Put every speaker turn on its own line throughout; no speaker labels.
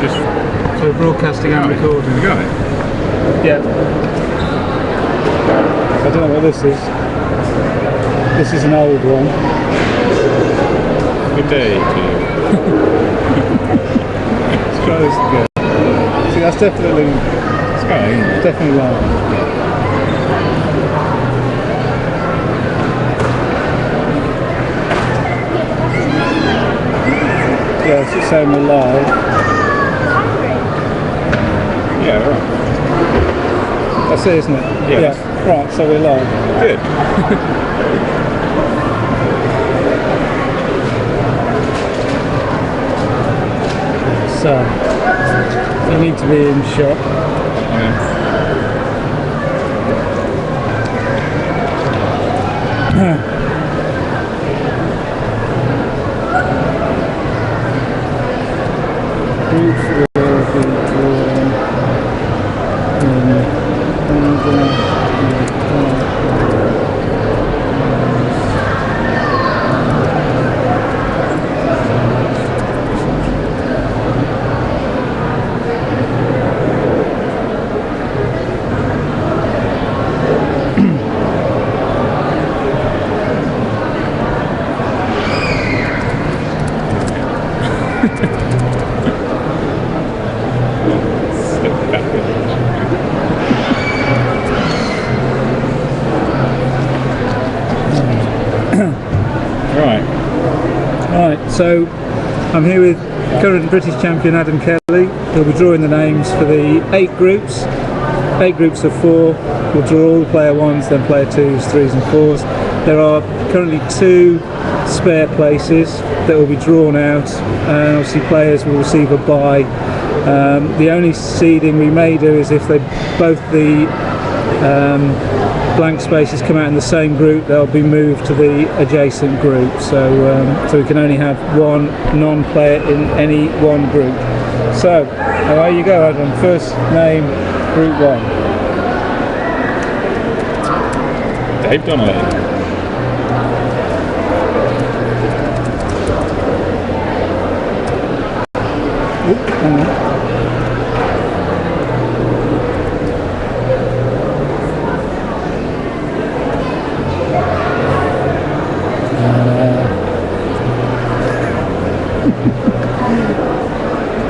just
So broadcasting and recording.
You got it?
Yeah. I don't know what this is. This is an old one.
Good day to you.
Let's try this again. See, that's definitely live. Yeah, it's saying we're live.
Yeah, right.
That's it, isn't it?
Yeah.
Right, so we're live.
Good.
So, you need to be in shot. Groups will be drawn Right, so I'm here with current British champion Adam Kelly. He'll be drawing the names for the 8 groups. 8 groups of 4. We'll draw all the player 1s, then player 2s, 3s and 4s. There are currently 2 spare places that will be drawn out, and obviously players will receive a bye. The only seeding we may do is if they both the blank spaces come out in the same group, they'll be moved to the adjacent group. So we can only have 1 non-player in any one group. So away you go, Adam. First name, group 1.
Dave Donnelly.
Oop, hang on.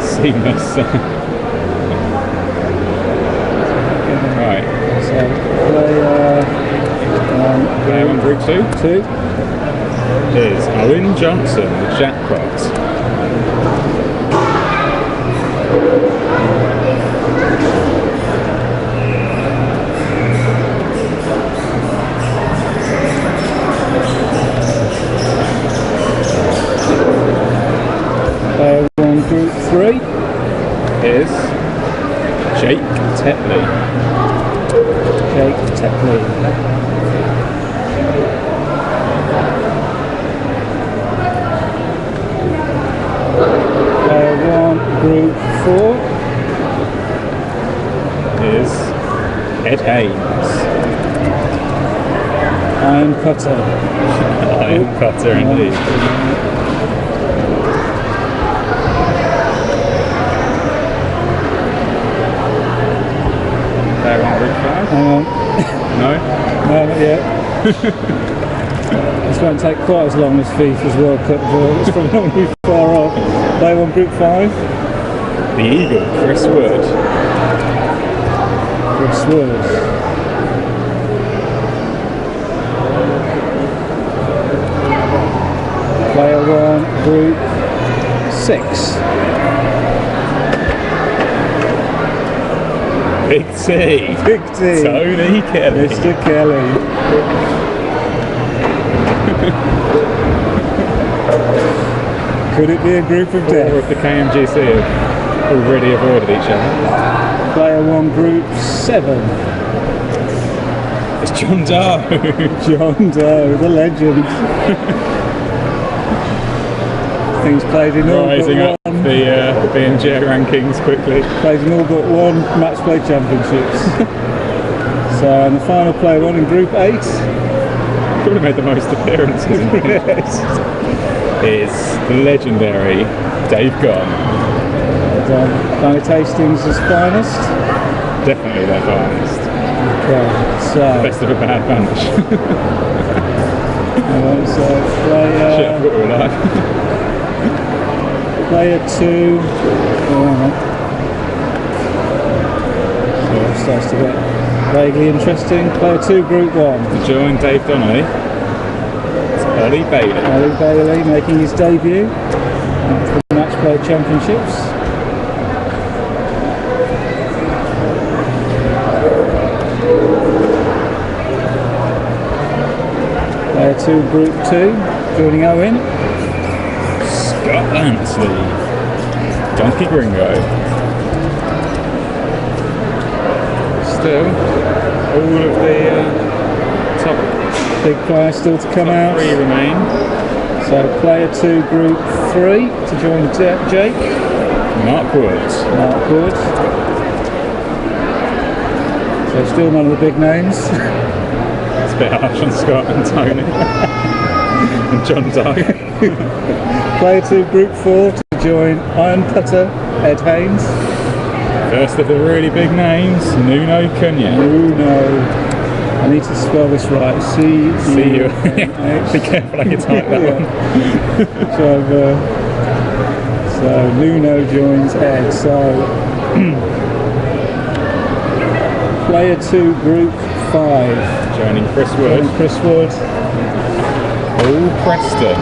Seamless. Right.
So
player 1, group 2 is Owen Johnson, the jackpot.
Player 1, group 3
is Jake Tetley.
Jake Tetley. Player 1, group 4
is Ed Haynes.
Iron Cutter.
Iron Cutter indeed. Player 1, group 5.
Hang on.
No?
No, not yet. This won't take quite as long as FIFA's World Cup draw. It's probably not going to be far off. Player 1, group 5.
The Eagle, Chris Wood.
Chris Wood. Player 1, group 6.
Big T.
Big T.
Tony Kelly.
Mr. Kelly. Could it be a group of death?
Or if the KMGC have already avoided each other.
Player 1, group 7.
It's John Doe.
John Doe, the legend. Things played in all
Rising
but
up
one.
the B&J rankings quickly.
Played in all but 1 Matchplay Championships. So, and the final player 1 in group 8.
Probably made the most appearances in
Yes.
is the legendary Dave Gunn.
Planet Hastings' finest?
Definitely their finest.
Okay, so...
Best of a bad bunch.
so player...
Shit, I forgot we were live.
Player 2... So it starts to get vaguely interesting. Player 2, Group 1.
To join Dave Donnelly, it's Ollie Bailey.
Ollie Bailey making his debut at the Matchplay Championships. Player 2, Group 2, joining Owen.
Scott Lansley, Donkey Gringo. Still, all of the top
Big player still to come out.
3 remain.
So player 2, Group 3 to join Jake.
Mark Woods.
Mark Woods. So still none of the big names.
It's a bit harsh on Scott and Tony. And John Doug.
Player 2, Group 4 to join Iron Putter, Ed Haynes.
First of the really big names, Nuno Cunha.
Nuno. I need to spell this right. C-U.
Be careful how you type that one.
So Nuno joins Ed. So player 2, Group 5.
Joining Chris Wood. Oh, Preston.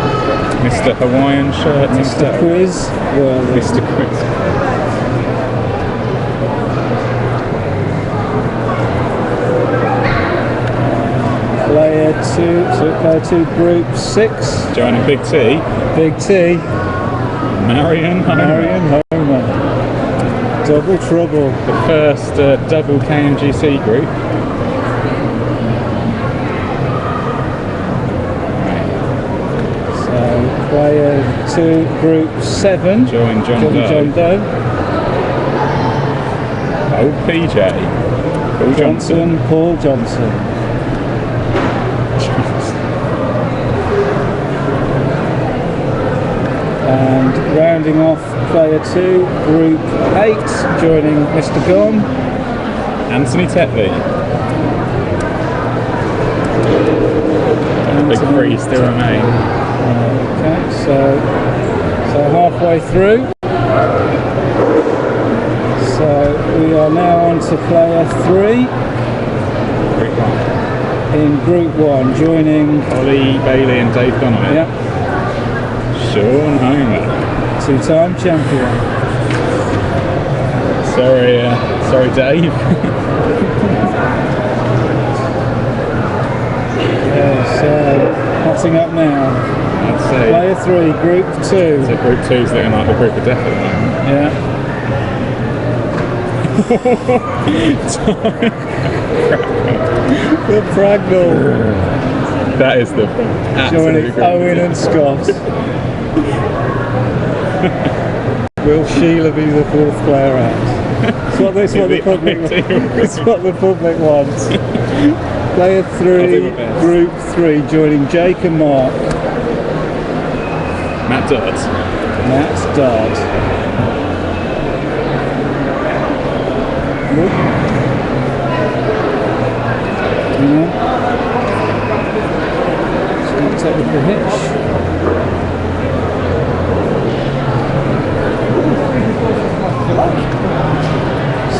Mr. Hawaiian shirt.
Mr. Quiz.
Mr. Quiz.
Player 2, Group 6.
Joining Big T.
Big T.
Marion Homer.
Double trouble.
The first double KMGC group.
So player 2, Group 7.
Join John
Doe.
Oh, PJ.
Paul Johnson. And rounding off player 2, Group 8, joining Mr. Gone.
Anthony Tetley. And the big 3 still remain.
Okay, so halfway through. So we are now on to player 3 in Group 1, joining
Ollie Bailey and Dave Donnelly.
Yep.
Sean Homer.
2-time champion.
Sorry Dave.
Okay, so hotting up now.
I'd say
Player 3, Group 2.
so Group 2's looking like the group of death at the moment.
Yeah. The Pragnell.
That is the
Joining
absolute
Owen and Scott. Will Sheila be the 4th player out? It's what the public wants. Player 3, Group 3, joining Jake and Mark.
Matt Dodd.
Just going to take the hitch.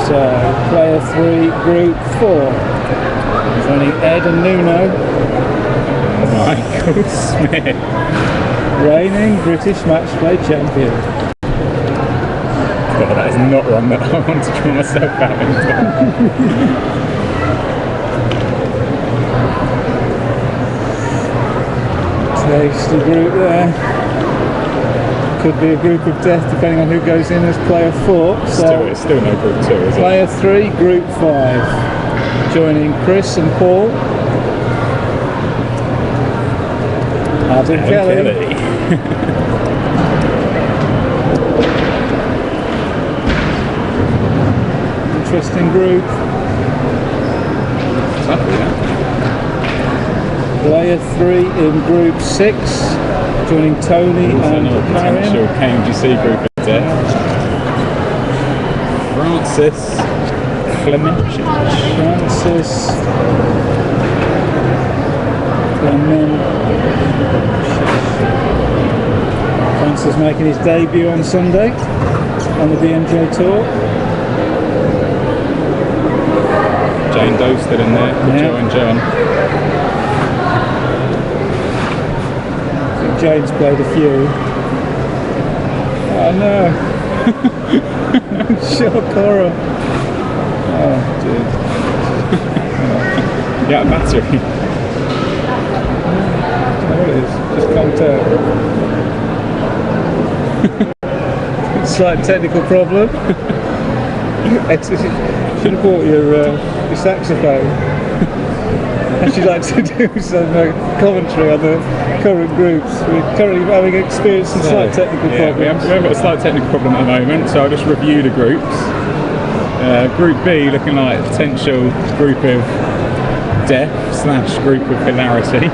So, player 3, Group 4, joining Ed and Nuno.
Michael Smith.
Reigning British Matchplay Champion.
God, that is not one that I want to draw myself out into.
Tasty group there. Could be a group of death depending on who goes in as player 4. So
It's still no Group 2, is it?
player 3, Group 5, joining Chris and Paul. Adam Kelly. Interesting group.
Tough, yeah.
Player 3 in Group 6, joining Tony and
Potential
Marion.
KMGC group of death. Francis Clemenchich.
Francis Francis making his debut on Sunday on the BMJ Tour.
Jane Doe still in there with Joe and John.
I think Jane's played a few. Oh no! Shock horror. Oh dude.
Yeah, battery.
What it is? Just conked out. Slight technical problem. Should have bought your saxophone. I'd like to do some commentary on the current groups. We're currently having experienced some slight technical problems.
We have got a slight technical problem at the moment, so I'll just review the groups. Group B looking like a potential group of death / group of hilarity.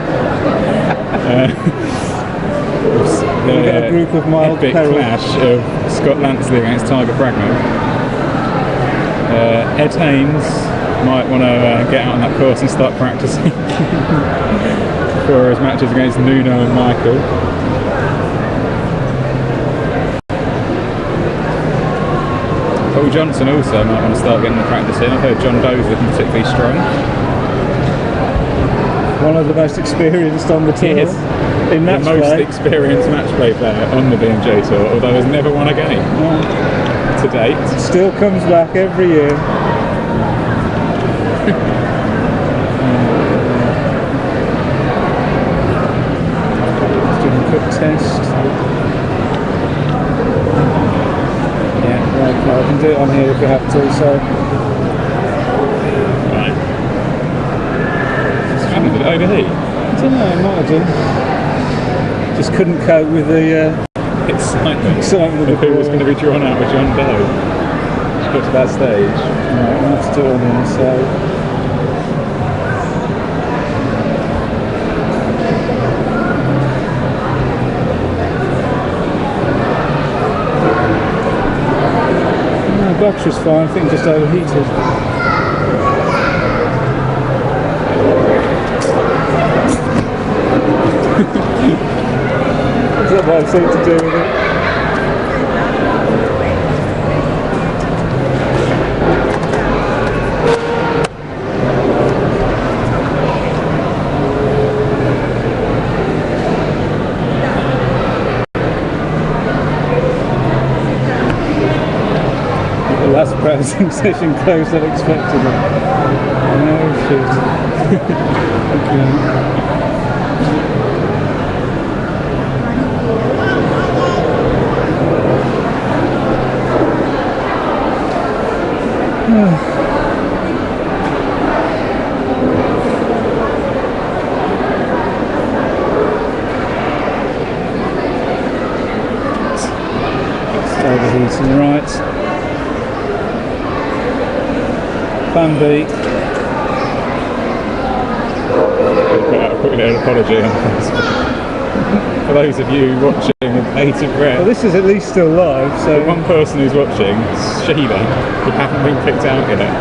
We've got a group of mild
epic
peril.
clash of Scott Lansley against Tiger Bragman. Ed Haynes might want to get out on that course and start practicing for his matches against Nuno and Michael. Paul Johnson also might want to start getting the practice in. I've heard John Doe's looking particularly strong.
One of the most experienced on the tour.
He is
in match
the most
play.
experienced match play player on the BMJ Tour, although has never won a game to date.
Still comes back every year. Quick test. Yeah, right, I can do it on here if we have to, so.
Right. Did it overheat?
I don't know, it might have done. Just couldn't cope with the
excitement of who was going to be drawn out with John Doe. Just got to that stage.
Right, we'll have to do it on the inside. Box was fine, I think just overheated. That's not what I seem to do with it. Last practicing session closed unexpectedly. No shit. It's overheating, right. Plan B.
I'll put an apology on Facebook. For those of you watching with bated breath.
Well, this is at least still live, so.
The one person who's watching, Sheila, who haven't been picked out yet,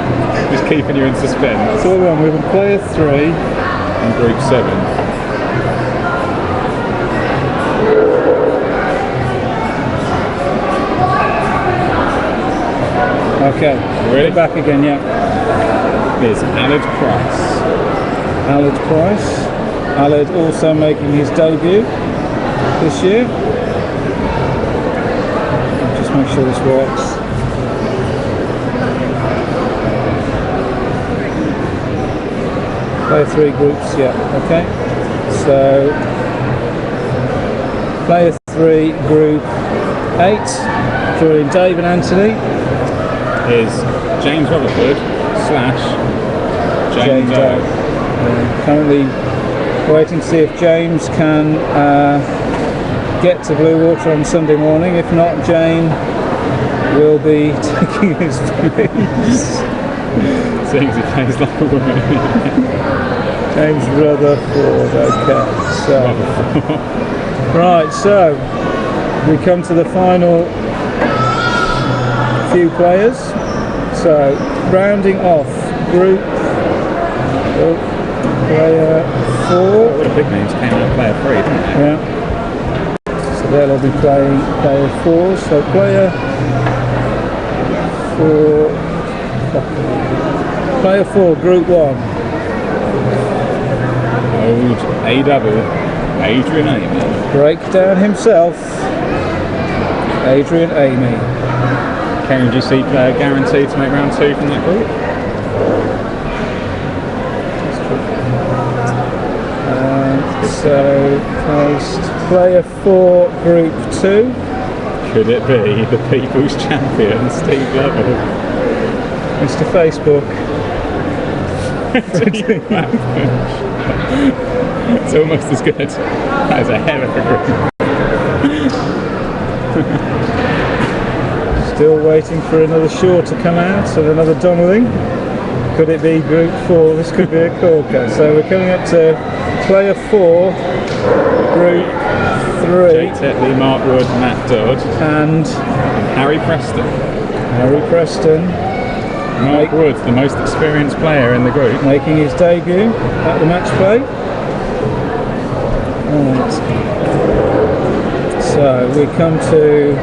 just keeping you in suspense.
So we're on with player 3
and group 7.
Okay,
ready?
Back again, yeah.
Is Aled Price.
Aled Price. Aled also making his debut this year. Just make sure this works. Player 3 groups, yeah, okay. So, player 3 group 8, drawing Dave and Anthony.
Is James Rutherford / James Doe.
Currently waiting to see if James can get to Bluewater on Sunday morning. If not, Jane will be taking his place.
Seeing as he plays like a woman.
James Rutherford, okay. So, right, so we come to the final few players. So, rounding off group player 4.
All the big names came out of player 3, didn't they?
Yeah. So they'll be playing player 4. So player 4, group 1.
Old A-double, Adrian Amy.
Breakdown himself, Adrian Amy.
KMGC player guaranteed to make round 2 from that group.
So placed player 4, group 2.
Could it be the People's Champion, Steve Lovell?
Mr. Facebook.
It's almost as good as a hell of a group.
Still waiting for another Shaw to come out and another Donnelly. Could it be group 4? This could be a corker. So we're coming up to player 4, group 3.
Jake Tetley, Mark Wood, Matt Dodd.
And
Harry Preston.
Harry Preston.
Mark Wood, the most experienced player in the group.
Making his debut at the match play. Right. So we come to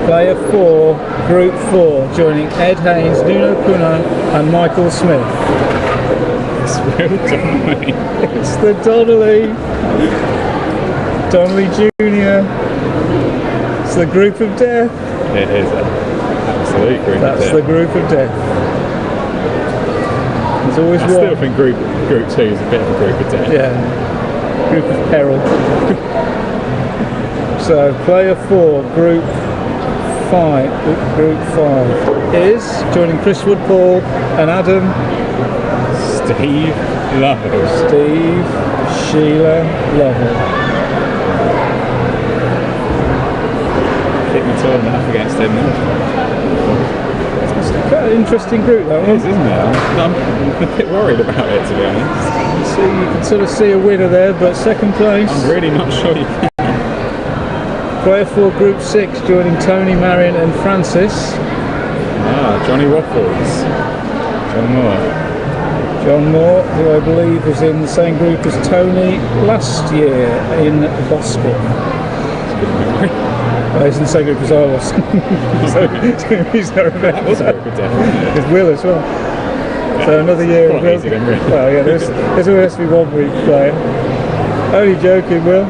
player 4, group 4, joining Ed Haynes, Nuno Cunha and Michael Smith.
It's Will Donnelly.
It's the Donnelly. Donnelly Jr. It's the group of death.
It is an absolute group
That's
of death.
the group of death. There's always
I
one.
still think group 2 is a bit of a group of death.
Yeah. Group of peril. So player 4, group 5. Group 5 is joining Chris Woodpaul and Adam.
Steve Lovell.
Steve Sheila Lovell.
Hit my tournament up against him now.
It's quite an interesting group, that
It
one.
is, isn't it? I'm a bit worried about it, to be honest.
So you can sort of see a winner there, but second place.
I'm really not sure you can.
Player 4, group 6, joining Tony, Marion and Francis.
Johnny Waffles. John Moore.
John Moore, who I believe was in the same group as Tony last year in Boston. He's in the same group as I was. So he's not
That was a group of death, wasn't it?
There's Will as well. So another year of
Quite
Will.
easy then, really.
Well, yeah, there's always has to be 1 week player. Only joking, Will.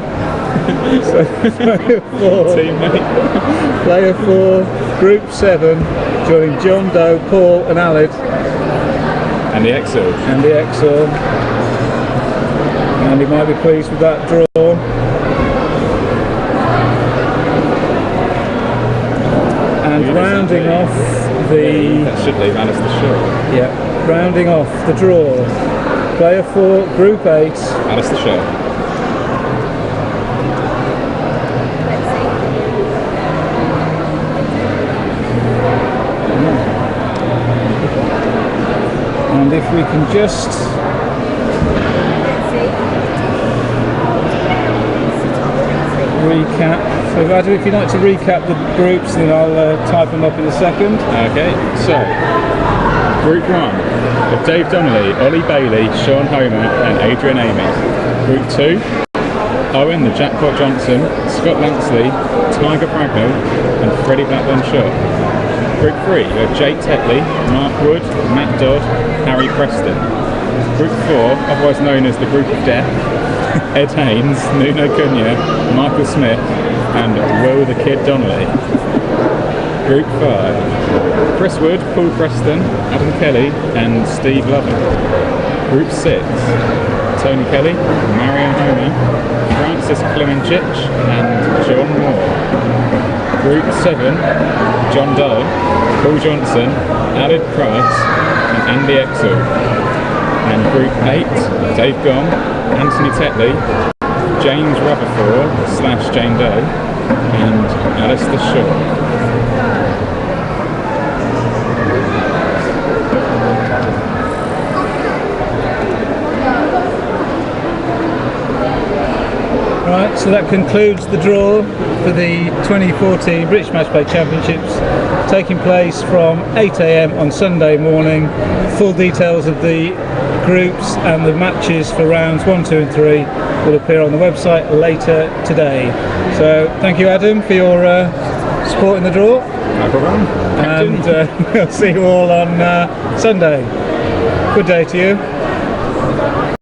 So player 4.
Teammate.
Player 4, group 7, joining John Doe, Paul and Alid.
And the Exo.
And the Exor. And he might be pleased with that draw. And rounding off the...
That should leave Alistair Shaw.
Yeah, rounding off the draw. Player 4, group 8.
Alistair Shaw.
And if we can just recap. So Adam, if you'd like to recap the groups, then I'll type them up in a second.
Okay, so Group 1 of Dave Donnelly, Ollie Bailey, Sean Homer and Adrian Amy. Group 2, Owen the Jackpot Johnson, Scott Lansley, Tiger Bragnell and Freddie Blackburn Shaw. Group 3 of Jake Tetley, Mark Wood, Matt Dodd, Harry Preston. Group 4, otherwise known as the Group of Death, Ed Haynes, Nuno Cunha, Michael Smith and Will the Kid Donnelly. Group 5, Chris Wood, Paul Preston, Adam Kelly and Steve Lovell. Group 6, Tony Kelly, Marion Homer, Francis Clemencic and John Moore. Group 7, John Doe, Paul Johnson, Alid Price and Andy Exel. And Group 8, Dave Gom, Anthony Tetley, James Rutherford / Jane Doe and Alistair Shaw.
Right, so that concludes the draw for the 2014 British Matchplay Championships, taking place from 8 AM on Sunday morning. Full details of the groups and the matches for rounds 1, 2 and 3 will appear on the website later today. So thank you, Adam, for your support in the draw.
No problem.
And we'll see you all on Sunday. Good day to you.